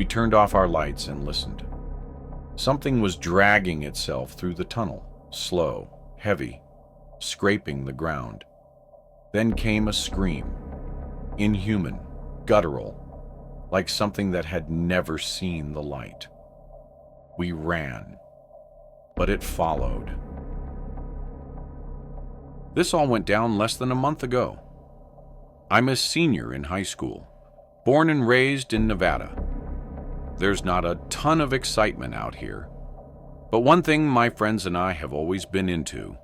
We turned off our lights and listened. Something was dragging itself through the tunnel, slow, heavy, scraping the ground. Then came a scream, inhuman, guttural, like something that had never seen the light. We ran, but it followed. This all went down less than a month ago. I'm a senior in high school, born and raised in Nevada. There's not a ton of excitement out here, but one thing my friends and I have always been into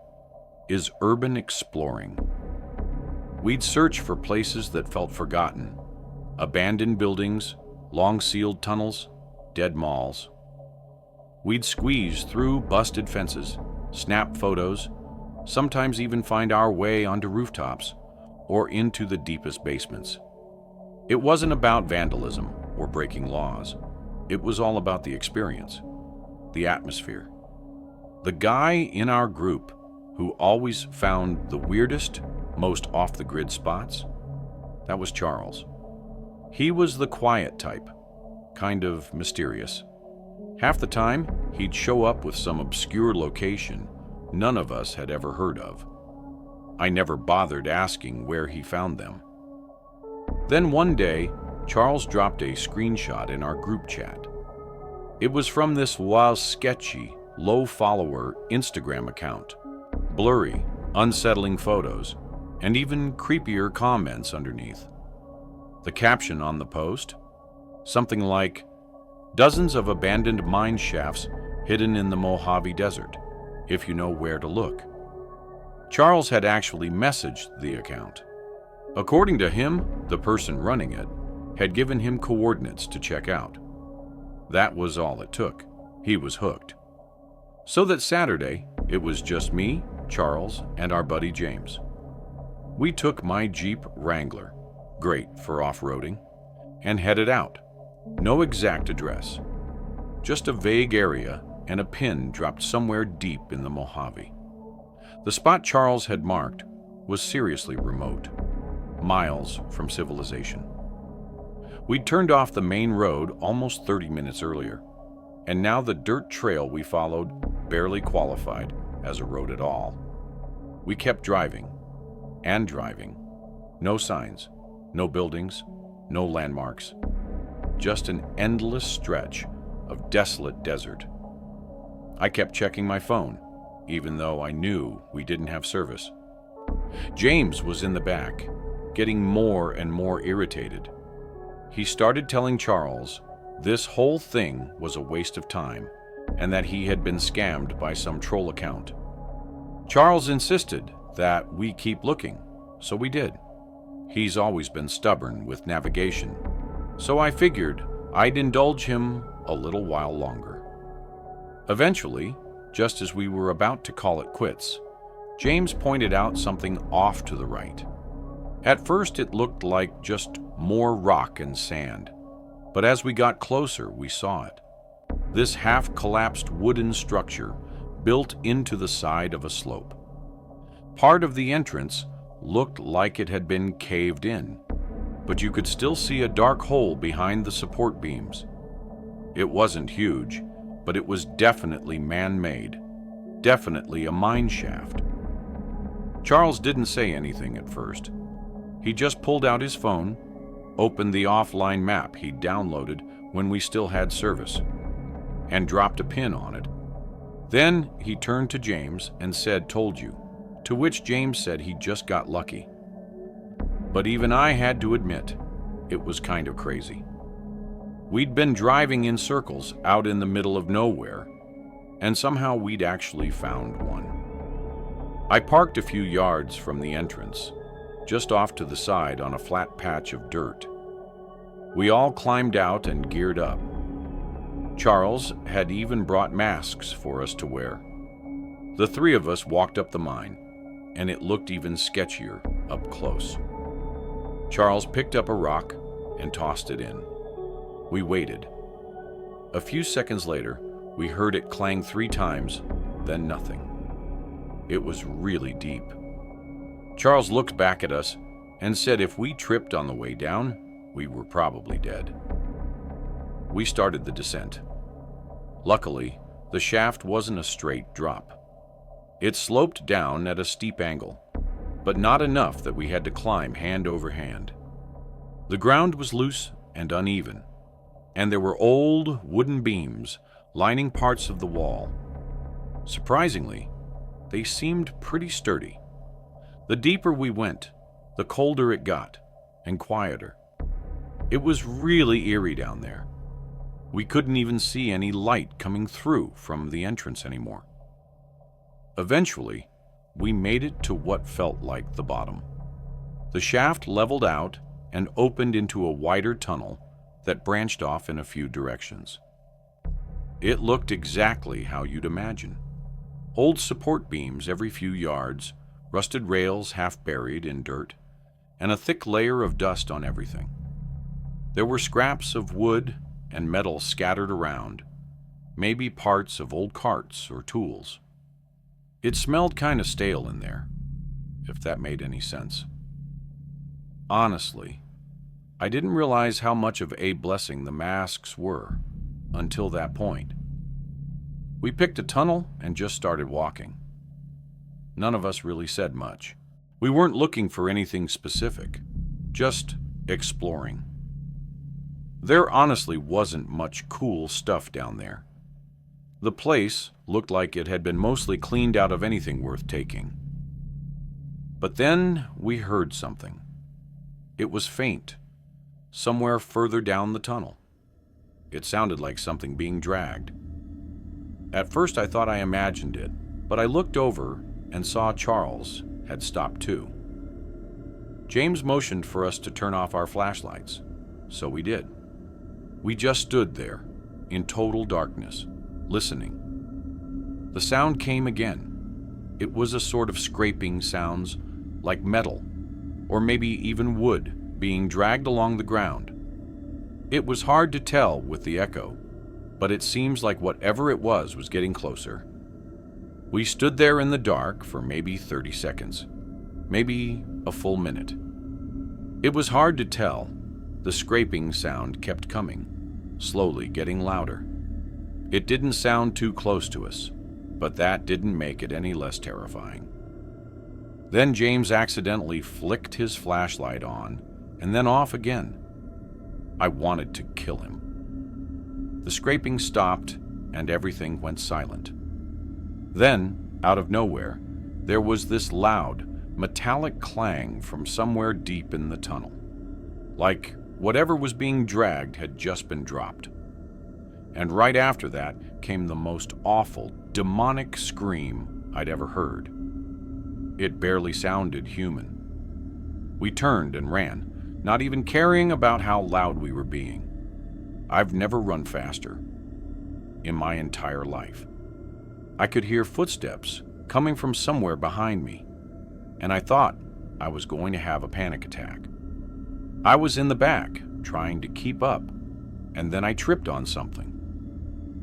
is urban exploring. We'd search for places that felt forgotten, abandoned buildings, long-sealed tunnels, dead malls. We'd squeeze through busted fences, snap photos, sometimes even find our way onto rooftops or into the deepest basements. It wasn't about vandalism or breaking laws. It was all about the experience, the atmosphere. The guy in our group who always found the weirdest, most off-the-grid spots, that was Charles. He was the quiet type, kind of mysterious. Half the time, he'd show up with some obscure location none of us had ever heard of. I never bothered asking where he found them. Then one day, Charles dropped a screenshot in our group chat. It was from this sketchy, low-follower Instagram account. Blurry, unsettling photos, and even creepier comments underneath. The caption on the post? Something like, "Dozens of abandoned mine shafts hidden in the Mojave Desert, if you know where to look." Charles had actually messaged the account. According to him, the person running it had given him coordinates to check out. That was all it took. He was hooked. So that Saturday, it was just me, Charles, and our buddy James. We took my Jeep Wrangler, great for off-roading, and headed out. No exact address, just a vague area and a pin dropped somewhere deep in the Mojave. The spot Charles had marked was seriously remote, miles from civilization. We'd turned off the main road almost 30 minutes earlier, and now the dirt trail we followed barely qualified as a road at all. We kept driving and driving. No signs, no buildings, no landmarks. Just an endless stretch of desolate desert. I kept checking my phone, even though I knew we didn't have service. James was in the back, getting more and more irritated. He started telling Charles this whole thing was a waste of time and that he had been scammed by some troll account. Charles insisted that we keep looking, so we did. He's always been stubborn with navigation, so I figured I'd indulge him a little while longer. Eventually, just as we were about to call it quits, James pointed out something off to the right. At first, it looked like just more rock and sand, but as we got closer, we saw it. This half-collapsed wooden structure built into the side of a slope. Part of the entrance looked like it had been caved in, but you could still see a dark hole behind the support beams. It wasn't huge, but it was definitely man-made, definitely a mine shaft. Charles didn't say anything at first. He just pulled out his phone, opened the offline map he'd downloaded when we still had service, and dropped a pin on it. Then he turned to James and said, "Told you," to which James said he just got lucky. But even I had to admit, it was kind of crazy. We'd been driving in circles out in the middle of nowhere, and somehow we'd actually found one. I parked a few yards from the entrance, just off to the side on a flat patch of dirt. We all climbed out and geared up. Charles had even brought masks for us to wear. The three of us walked up the mine, and it looked even sketchier up close. Charles picked up a rock and tossed it in. We waited. A few seconds later, we heard it clang 3 times, then nothing. It was really deep. Charles looked back at us and said if we tripped on the way down, we were probably dead. We started the descent. Luckily, the shaft wasn't a straight drop. It sloped down at a steep angle, but not enough that we had to climb hand over hand. The ground was loose and uneven, and there were old wooden beams lining parts of the wall. Surprisingly, they seemed pretty sturdy. The deeper we went, the colder it got, and quieter. It was really eerie down there. We couldn't even see any light coming through from the entrance anymore. Eventually, we made it to what felt like the bottom. The shaft leveled out and opened into a wider tunnel that branched off in a few directions. It looked exactly how you'd imagine. Old support beams every few yards, rusted rails half buried in dirt, and a thick layer of dust on everything. There were scraps of wood and metal scattered around, maybe parts of old carts or tools. It smelled kind of stale in there, if that made any sense. Honestly, I didn't realize how much of a blessing the masks were until that point. We picked a tunnel and just started walking. None of us really said much. We weren't looking for anything specific, just exploring. There honestly wasn't much cool stuff down there. The place looked like it had been mostly cleaned out of anything worth taking. But then we heard something. It was faint, somewhere further down the tunnel. It sounded like something being dragged. At first I thought I imagined it, but I looked over and saw Charles had stopped too. James motioned for us to turn off our flashlights, so we did. We just stood there, in total darkness, listening. The sound came again. It was a sort of scraping sounds, like metal, or maybe even wood, being dragged along the ground. It was hard to tell with the echo, but it seems like whatever it was getting closer. We stood there in the dark for maybe 30 seconds, maybe a full minute. It was hard to tell. The scraping sound kept coming, slowly getting louder. It didn't sound too close to us, but that didn't make it any less terrifying. Then James accidentally flicked his flashlight on and then off again. I wanted to kill him. The scraping stopped and everything went silent. Then, out of nowhere, there was this loud, metallic clang from somewhere deep in the tunnel, like whatever was being dragged had just been dropped. And right after that came the most awful, demonic scream I'd ever heard. It barely sounded human. We turned and ran, not even caring about how loud we were being. I've never run faster in my entire life. I could hear footsteps coming from somewhere behind me, and I thought I was going to have a panic attack. I was in the back, trying to keep up, and then I tripped on something.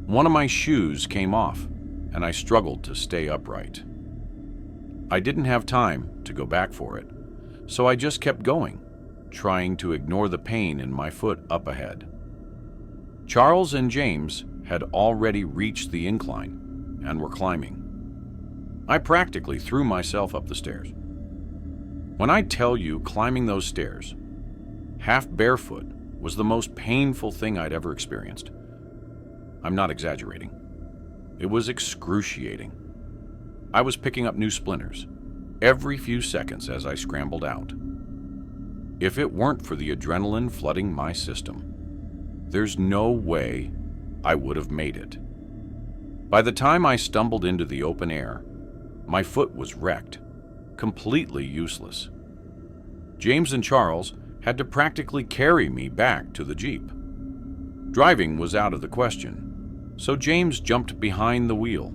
One of my shoes came off, and I struggled to stay upright. I didn't have time to go back for it, so I just kept going, trying to ignore the pain in my foot up ahead. Charles and James had already reached the incline and were climbing. I practically threw myself up the stairs. When I tell you climbing those stairs, half barefoot, was the most painful thing I'd ever experienced. I'm not exaggerating. It was excruciating. I was picking up new splinters every few seconds as I scrambled out. If it weren't for the adrenaline flooding my system, there's no way I would have made it. By the time I stumbled into the open air, my foot was wrecked, completely useless. James and Charles had to practically carry me back to the Jeep. Driving was out of the question, so James jumped behind the wheel.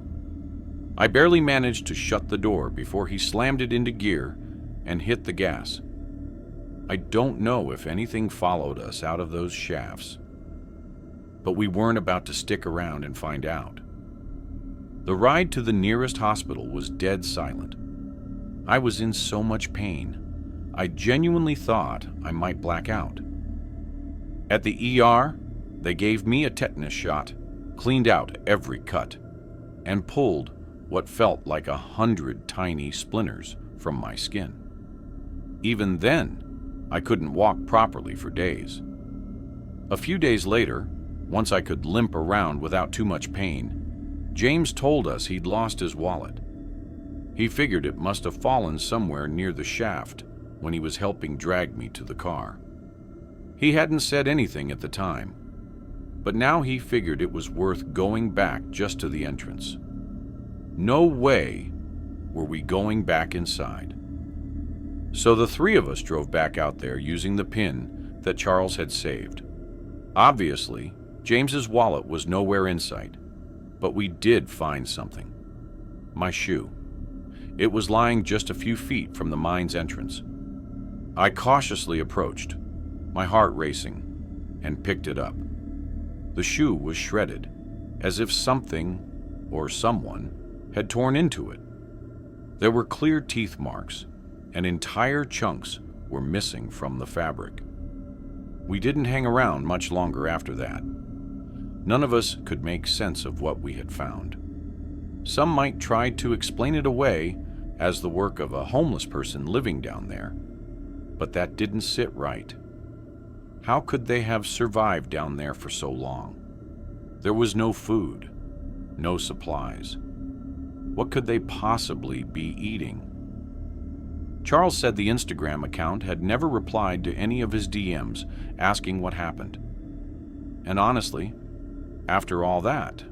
I barely managed to shut the door before he slammed it into gear and hit the gas. I don't know if anything followed us out of those shafts, but we weren't about to stick around and find out. The ride to the nearest hospital was dead silent. I was in so much pain, I genuinely thought I might black out. At the ER, They gave me a tetanus shot, cleaned out every cut, and pulled what felt like 100 tiny splinters from my skin. Even then, I couldn't walk properly for days. A few days later, once I could limp around without too much pain, James told us he'd lost his wallet. He figured it must have fallen somewhere near the shaft when he was helping drag me to the car. He hadn't said anything at the time, but now he figured it was worth going back just to the entrance. No way were we going back inside. So the three of us drove back out there using the pin that Charles had saved. Obviously, James's wallet was nowhere in sight, but we did find something. My shoe. It was lying just a few feet from the mine's entrance. I cautiously approached, my heart racing, and picked it up. The shoe was shredded, as if something, or someone, had torn into it. There were clear teeth marks, and entire chunks were missing from the fabric. We didn't hang around much longer after that. None of us could make sense of what we had found. Some might try to explain it away as the work of a homeless person living down there, but that didn't sit right. How could they have survived down there for so long? There was no food, no supplies. What could they possibly be eating? Charles said the Instagram account had never replied to any of his DMs asking what happened. And honestly, after all that,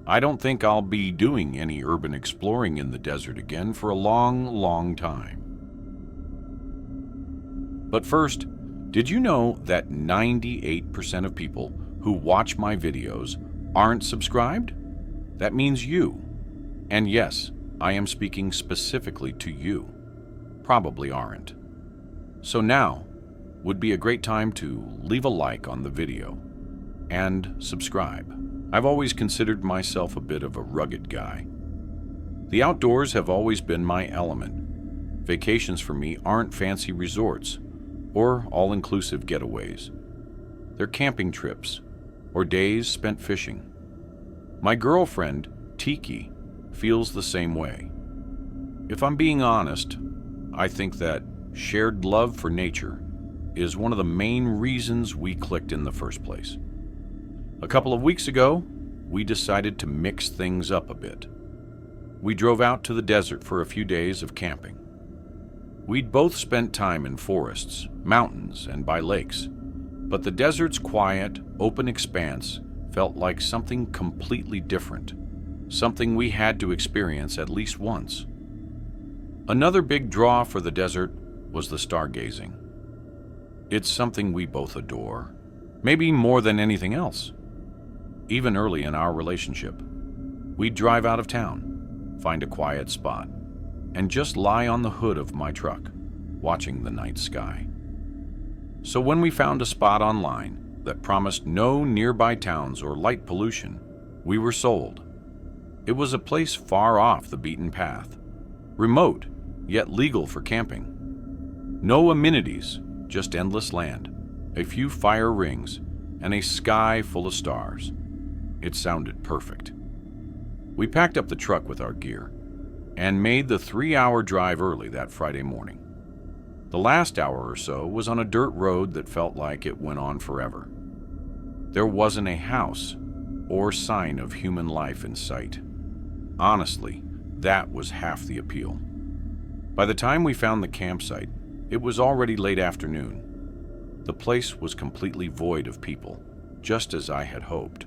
I don't think I'll be doing any urban exploring in the desert again for a long, long time. But first, did you know that 98% of people who watch my videos aren't subscribed? That means you. And yes, I am speaking specifically to you. Probably aren't. So now would be a great time to leave a like on the video and subscribe. I've always considered myself a bit of a rugged guy. The outdoors have always been my element. Vacations for me aren't fancy resorts or all-inclusive getaways. They're camping trips or days spent fishing. My girlfriend, Tiki, feels the same way. If I'm being honest, I think that shared love for nature is one of the main reasons we clicked in the first place. A couple of weeks ago, we decided to mix things up a bit. We drove out to the desert for a few days of camping. We'd both spent time in forests, mountains, and by lakes, but the desert's quiet, open expanse felt like something completely different, something we had to experience at least once. Another big draw for the desert was the stargazing. It's something we both adore, maybe more than anything else. Even early in our relationship, we'd drive out of town, find a quiet spot, and just lie on the hood of my truck, watching the night sky. So when we found a spot online that promised no nearby towns or light pollution, we were sold. It was a place far off the beaten path, remote, yet legal for camping. No amenities, just endless land, a few fire rings, and a sky full of stars. It sounded perfect. We packed up the truck with our gear and made the 3-hour drive early that Friday morning. The last hour or so was on a dirt road that felt like it went on forever. There wasn't a house or sign of human life in sight. Honestly, that was half the appeal. By the time we found the campsite, it was already late afternoon. The place was completely void of people, just as I had hoped.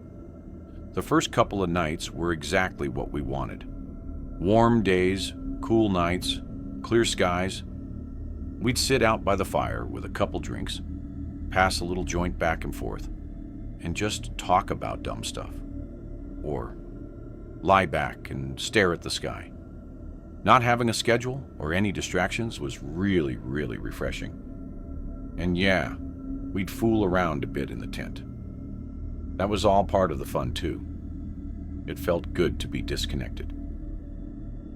The first couple of nights were exactly what we wanted. Warm days, cool nights, clear skies. We'd sit out by the fire with a couple drinks, pass a little joint back and forth, and just talk about dumb stuff. Or lie back and stare at the sky. Not having a schedule or any distractions was really, really refreshing. And yeah, we'd fool around a bit in the tent. That was all part of the fun too. It felt good to be disconnected.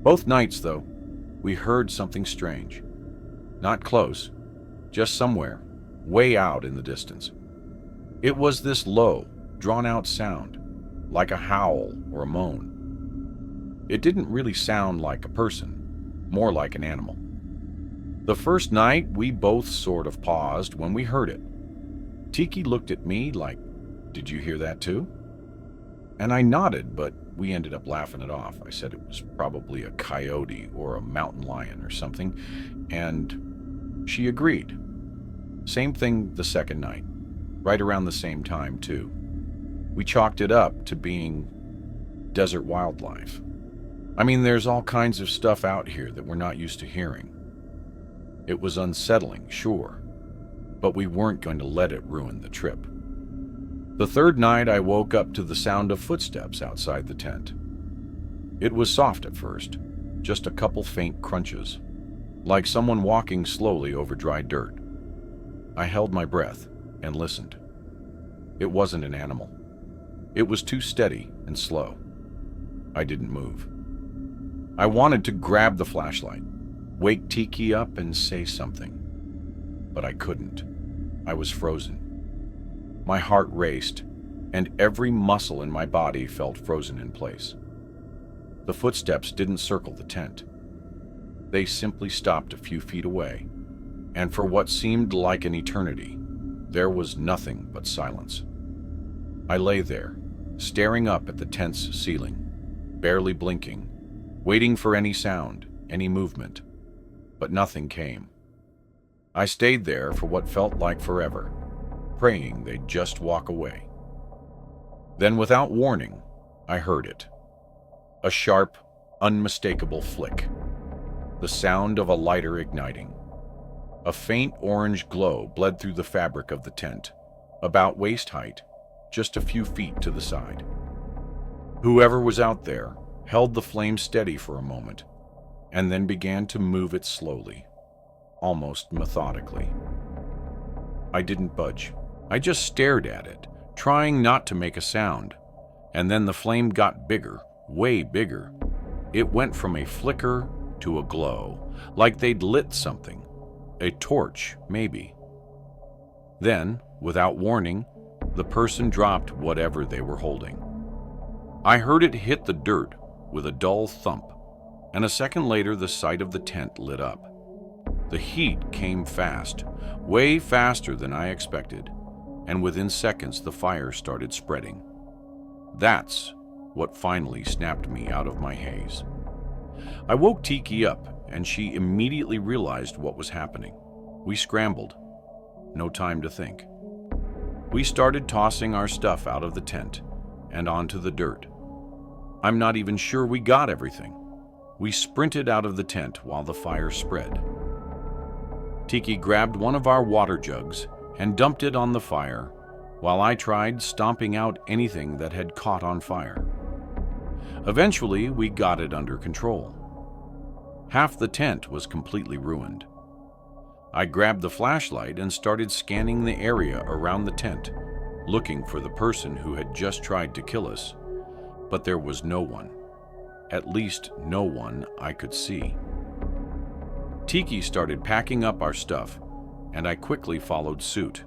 Both nights, though, we heard something strange. Not close, just somewhere, way out in the distance. It was this low, drawn-out sound, like a howl or a moan. It didn't really sound like a person, more like an animal. The first night, we both sort of paused when we heard it. Tiki looked at me like, "Did you hear that too?" And I nodded, but we ended up laughing it off. I said it was probably a coyote or a mountain lion or something, and she agreed. Same thing the second night, right around the same time too. We chalked it up to being desert wildlife. I mean, there's all kinds of stuff out here that we're not used to hearing. It was unsettling, sure, but we weren't going to let it ruin the trip. The third night, I woke up to the sound of footsteps outside the tent. It was soft at first, just a couple faint crunches, like someone walking slowly over dry dirt. I held my breath and listened. It wasn't an animal. It was too steady and slow. I didn't move. I wanted to grab the flashlight, wake Tiki up and say something, but I couldn't. I was frozen. My heart raced, and every muscle in my body felt frozen in place. The footsteps didn't circle the tent. They simply stopped a few feet away, and for what seemed like an eternity, there was nothing but silence. I lay there, staring up at the tent's ceiling, barely blinking, waiting for any sound, any movement, but nothing came. I stayed there for what felt like forever, praying they'd just walk away. Then, without warning, I heard it. A sharp, unmistakable flick. The sound of a lighter igniting. A faint orange glow bled through the fabric of the tent, about waist height, just a few feet to the side. Whoever was out there held the flame steady for a moment, and then began to move it slowly, almost methodically. I didn't budge. I just stared at it, trying not to make a sound, and then the flame got bigger, way bigger. It went from a flicker to a glow, like they'd lit something, a torch, maybe. Then, without warning, the person dropped whatever they were holding. I heard it hit the dirt with a dull thump, and a second later the sight of the tent lit up. The heat came fast, way faster than I expected, and within seconds the fire started spreading. That's what finally snapped me out of my haze. I woke Tiki up, and she immediately realized what was happening. We scrambled. No time to think. We started tossing our stuff out of the tent and onto the dirt. I'm not even sure we got everything. We sprinted out of the tent while the fire spread. Tiki grabbed one of our water jugs and dumped it on the fire, while I tried stomping out anything that had caught on fire. Eventually, we got it under control. Half the tent was completely ruined. I grabbed the flashlight and started scanning the area around the tent, looking for the person who had just tried to kill us, but there was no one. At least no one I could see. Tiki started packing up our stuff, and I quickly followed suit.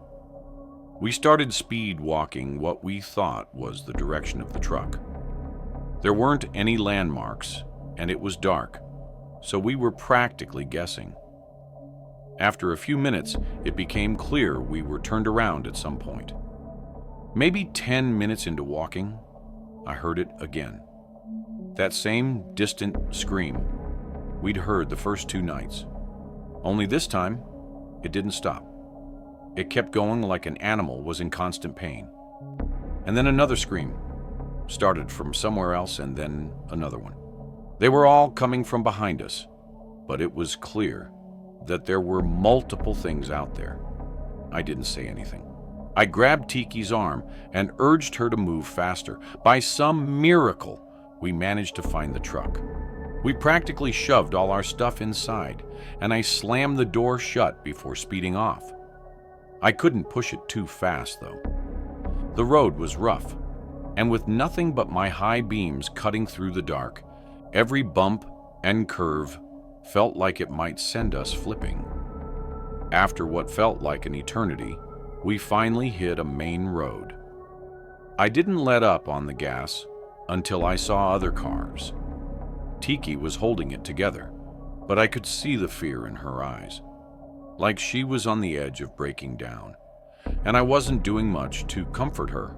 We started speed walking what we thought was the direction of the truck. There weren't any landmarks, and it was dark, so we were practically guessing. After a few minutes, it became clear we were turned around at some point. Maybe 10 minutes into walking, I heard it again. That same distant scream we'd heard the first 2 nights. Only this time, it didn't stop. It kept going like an animal was in constant pain. And then another scream started from somewhere else, and then another one. They were all coming from behind us, but it was clear that there were multiple things out there. I didn't say anything. I grabbed Tiki's arm and urged her to move faster. By some miracle, we managed to find the truck. We practically shoved all our stuff inside, and I slammed the door shut before speeding off. I couldn't push it too fast, though. The road was rough, and with nothing but my high beams cutting through the dark, every bump and curve felt like it might send us flipping. After what felt like an eternity, We finally hit a main road. I didn't let up on the gas until I saw other cars. Tiki was holding it together, but I could see the fear in her eyes, like she was on the edge of breaking down, and I wasn't doing much to comfort her.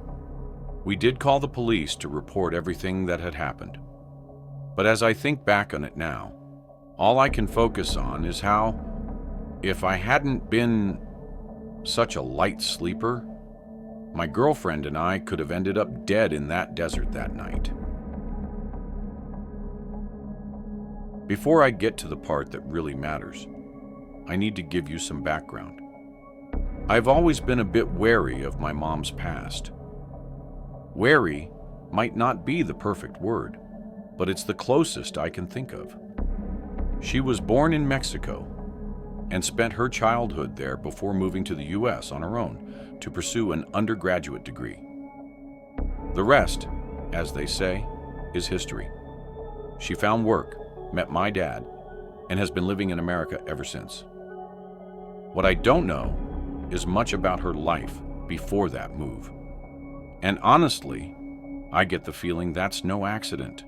We did call the police to report everything that had happened, but as I think back on it now, all I can focus on is how, if I hadn't been such a light sleeper, my girlfriend and I could have ended up dead in that desert that night. Before I get to the part that really matters, I need to give you some background. I've always been a bit wary of my mom's past. Wary might not be the perfect word, but it's the closest I can think of. She was born in Mexico and spent her childhood there before moving to the US on her own to pursue an undergraduate degree. The rest, as they say, is history. She found work, met my dad, and has been living in America ever since. What I don't know is much about her life before that move. And honestly, I get the feeling that's no accident.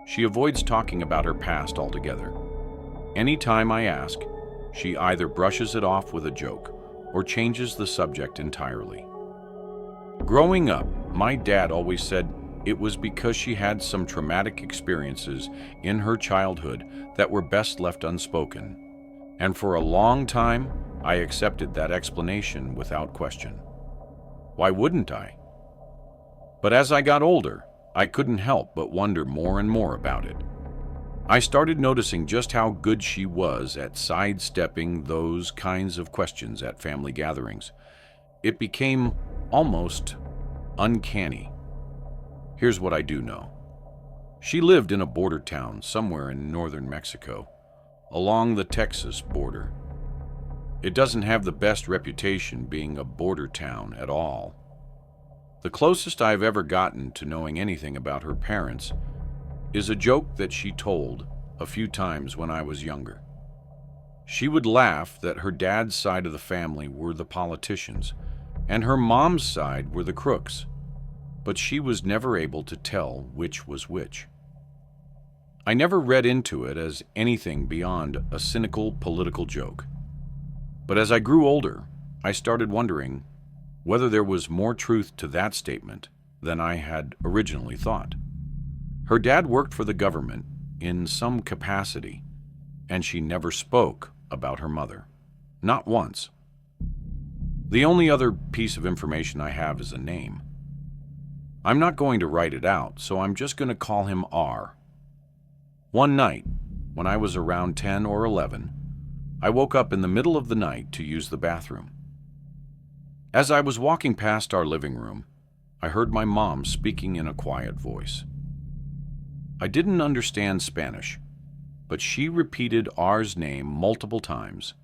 She avoids talking about her past altogether. Anytime I ask, she either brushes it off with a joke or changes the subject entirely. Growing up, my dad always said it was because she had some traumatic experiences in her childhood that were best left unspoken. And for a long time, I accepted that explanation without question. Why wouldn't I? But as I got older, I couldn't help but wonder more and more about it. I started noticing just how good she was at sidestepping those kinds of questions at family gatherings. It became almost uncanny. Here's what I do know. She lived in a border town somewhere in northern Mexico, along the Texas border. It doesn't have the best reputation being a border town at all. The closest I've ever gotten to knowing anything about her parents is a joke that she told a few times when I was younger. She would laugh that her dad's side of the family were the politicians, and her mom's side were the crooks, but she was never able to tell which was which. I never read into it as anything beyond a cynical political joke. But as I grew older, I started wondering whether there was more truth to that statement than I had originally thought. Her dad worked for the government in some capacity, and she never spoke about her mother. Not once. The only other piece of information I have is a name. I'm not going to write it out, so I'm just going to call him R. One night, when I was around 10 or 11, I woke up in the middle of the night to use the bathroom. As I was walking past our living room, I heard my mom speaking in a quiet voice. I didn't understand Spanish, but she repeated R's name multiple times,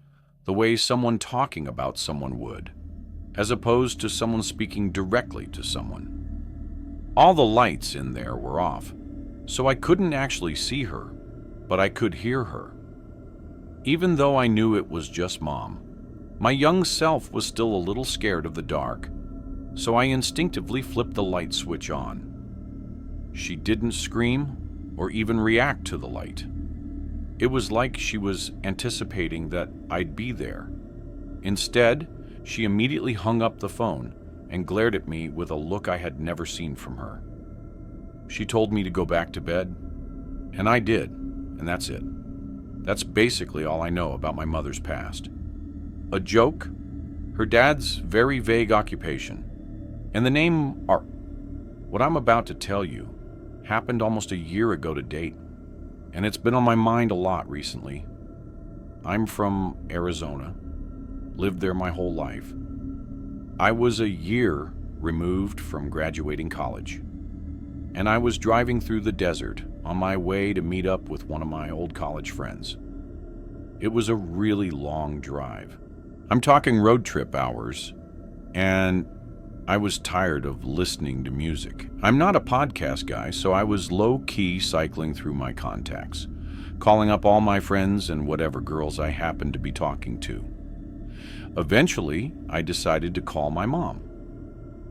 the way someone talking about someone would, as opposed to someone speaking directly to someone. All the lights in there were off, so I couldn't actually see her, but I could hear her. Even though I knew it was just Mom, my young self was still a little scared of the dark, so I instinctively flipped the light switch on. She didn't scream or even react to the light. It was like she was anticipating that I'd be there. Instead, she immediately hung up the phone and glared at me with a look I had never seen from her. She told me to go back to bed, and I did, and that's it. That's basically all I know about my mother's past. A joke, her dad's very vague occupation, and the name Art. What I'm about to tell you happened almost a year ago to date, and it's been on my mind a lot recently. I'm from Arizona, lived there my whole life. I was a year removed from graduating college, and I was driving through the desert on my way to meet up with one of my old college friends. It was a really long drive. I'm talking road trip hours, and I was tired of listening to music. I'm not a podcast guy, so I was low-key cycling through my contacts, calling up all my friends and whatever girls I happened to be talking to. Eventually, I decided to call my mom.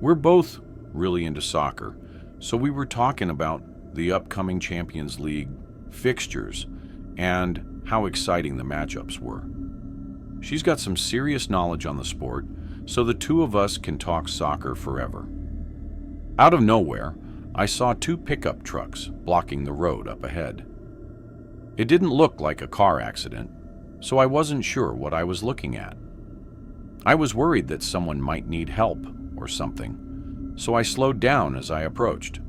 We're both really into soccer, so we were talking about the upcoming Champions League fixtures and how exciting the matchups were. She's got some serious knowledge on the sport, so the two of us can talk soccer forever. Out of nowhere, I saw two pickup trucks blocking the road up ahead. It didn't look like a car accident, so I wasn't sure what I was looking at. I was worried that someone might need help or something, so I slowed down as I approached.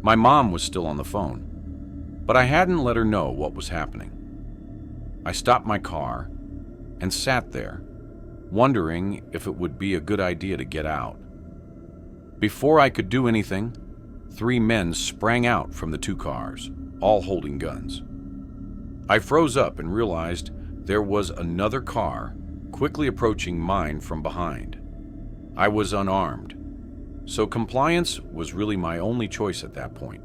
My mom was still on the phone, but I hadn't let her know what was happening. I stopped my car and sat there, wondering if it would be a good idea to get out. Before I could do anything, 3 men sprang out from the 2 cars, all holding guns. I froze up and realized there was another car quickly approaching mine from behind. I was unarmed, so compliance was really my only choice at that point.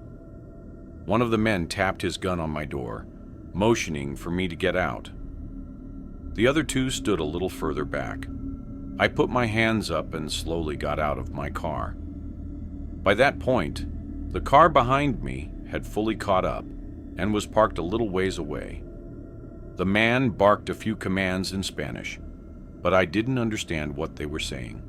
One of the men tapped his gun on my door, motioning for me to get out. The other 2 stood a little further back. I put my hands up and slowly got out of my car. By that point, the car behind me had fully caught up and was parked a little ways away. The man barked a few commands in Spanish, but I didn't understand what they were saying.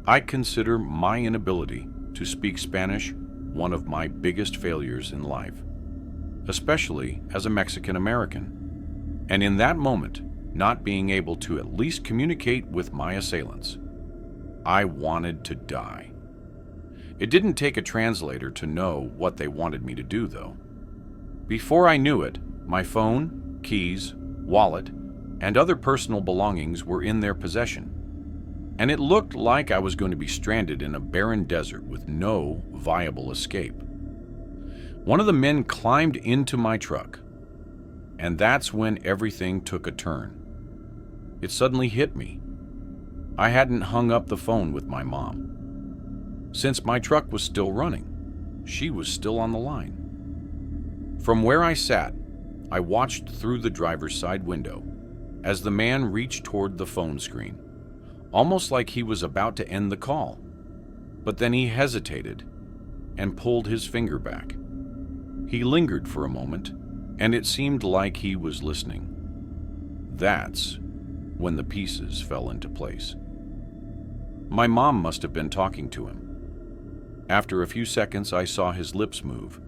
I consider my inability to speak Spanish one of my biggest failures in life, especially as a Mexican American, and in that moment, not being able to at least communicate with my assailants. I wanted to die. It didn't take a translator to know what they wanted me to do, though. Before I knew it, my phone, keys, wallet, and other personal belongings were in their possession, and it looked like I was going to be stranded in a barren desert with no viable escape. One of the men climbed into my truck, and that's when everything took a turn. It suddenly hit me. I hadn't hung up the phone with my mom. Since my truck was still running, she was still on the line. From where I sat, I watched through the driver's side window as the man reached toward the phone screen, almost like he was about to end the call. But then he hesitated and pulled his finger back. He lingered for a moment, and it seemed like he was listening. That's when the pieces fell into place. My mom must have been talking to him. After a few seconds, I saw his lips move,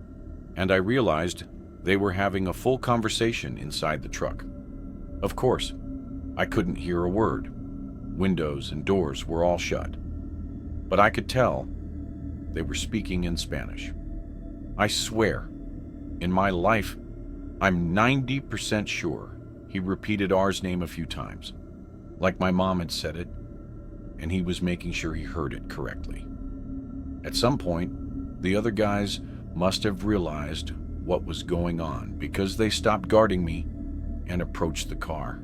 and I realized they were having a full conversation inside the truck. Of course, I couldn't hear a word. Windows and doors were all shut, but I could tell they were speaking in Spanish. I swear, in my life, I'm 90% sure he repeated R's name a few times, like my mom had said it, and he was making sure he heard it correctly. At some point, the other guys must have realized what was going on because they stopped guarding me and approached the car.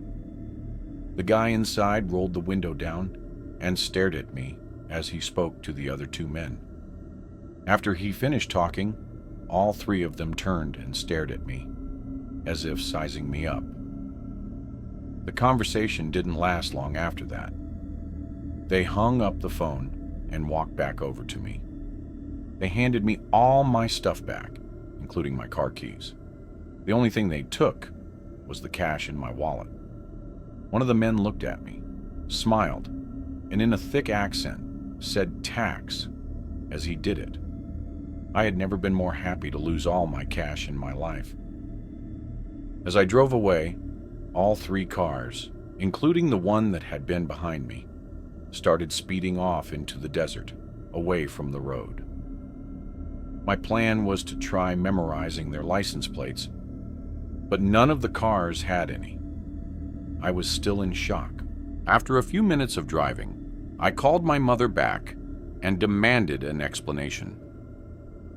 The guy inside rolled the window down and stared at me as he spoke to the other 2 men. After he finished talking, all 3 of them turned and stared at me, as if sizing me up. The conversation didn't last long after that. They hung up the phone and walked back over to me. They handed me all my stuff back, including my car keys. The only thing they took was the cash in my wallet. One of the men looked at me, smiled, and in a thick accent said tax as he did it. I had never been more happy to lose all my cash in my life. As I drove away, all 3 cars, including the one that had been behind me, started speeding off into the desert, away from the road. My plan was to try memorizing their license plates, but none of the cars had any. I was still in shock. After a few minutes of driving, I called my mother back and demanded an explanation.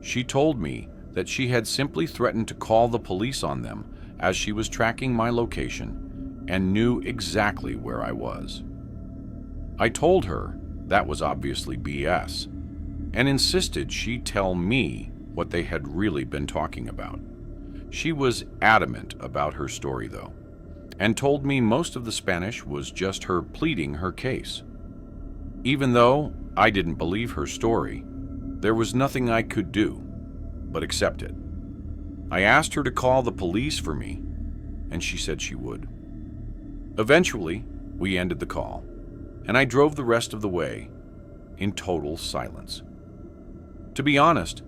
She told me that she had simply threatened to call the police on them as she was tracking my location and knew exactly where I was. I told her that was obviously BS and insisted she tell me what they had really been talking about. She was adamant about her story, though, and told me most of the Spanish was just her pleading her case. Even though I didn't believe her story, there was nothing I could do but accept it. I asked her to call the police for me, and she said she would. Eventually, we ended the call, and I drove the rest of the way in total silence. To be honest,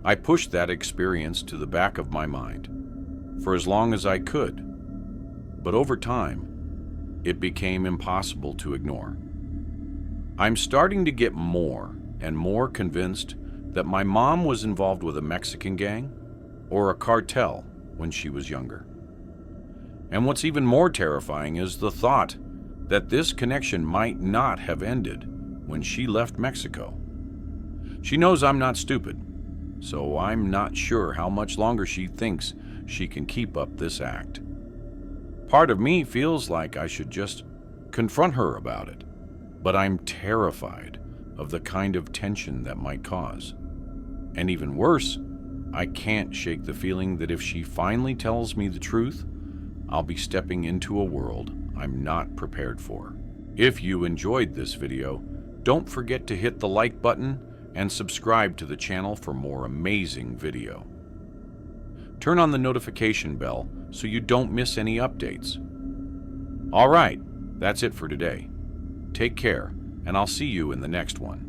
I pushed that experience to the back of my mind for as long as I could, but over time, it became impossible to ignore. I'm starting to get more and more convinced that my mom was involved with a Mexican gang or a cartel when she was younger. And what's even more terrifying is the thought that this connection might not have ended when she left Mexico. She knows I'm not stupid, so I'm not sure how much longer she thinks she can keep up this act. Part of me feels like I should just confront her about it, but I'm terrified of the kind of tension that might cause. And even worse, I can't shake the feeling that if she finally tells me the truth, I'll be stepping into a world I'm not prepared for. If you enjoyed this video, don't forget to hit the like button and subscribe to the channel for more amazing video. Turn on the notification bell so you don't miss any updates. All right, that's it for today. Take care, and I'll see you in the next one.